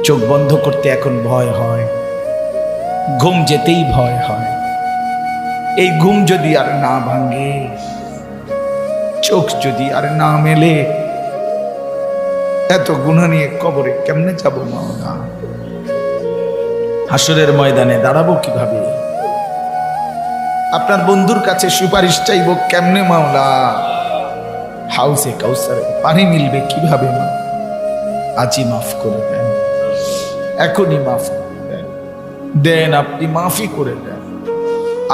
চোখ বন্ধ করতে এখন ভয় হয়, ঘুম যেতেই ভয় হয়। এই ঘুম যদি আর না ভাঙে, চোখ যদি আর না মেলে, এত গুনাহ নিয়ে কবরে কেমনে যাব মাওলা? হাসরের ময়দানে দাঁড়াবো কিভাবে? আপনার বন্ধুর কাছে সুপারিশ চাইব কেমনে মাওলা? হাউসে কাউসারে পানি মিলবে কিভাবে? মা আজই মাফ করে দেন, এখনই মাফ করে দেন। দেন, আপনি মাফই করে দেন।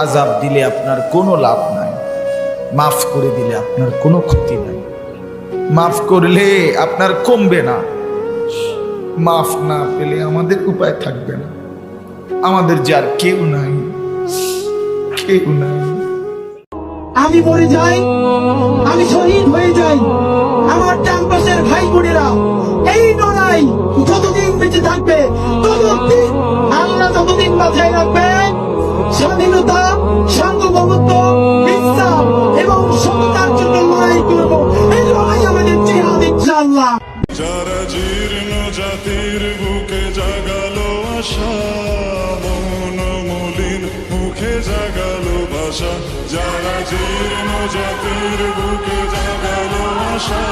আযাব দিলে আপনার কোনো লাভ নাই, মাফ করে দিলে আপনার কোনো ক্ষতি নাই। মাফ করলে আপনার কমবে না, মাফ না পেলে আমাদের উপায় থাকবে না। আমাদের যার কেউ নাই, কেউ নাই। আমি মরে যাই, আমি শহীদ হয়ে যাই, আমার ক্যাম্পাসের ভাই বোনেরা এই লড়াই যতদিন বেঁচে থাকবে ততদিন আল্লাহ যতদিন বাঁচায় রাখবেন, স্বাধীনতা, সার্বভৌমত্ব, ইসলাম এবং সততার জন্য লড়াই করব। এই লড়াই আমাদের জিহাদ ইনশাআল্লাহ। যারা জীর্ণ জাতির বুকে জাগালো আশা, মন মলিন মুখে জাগালো ভাষা। যারা জীর্ণ জাতির বুকে জাগালো আশা।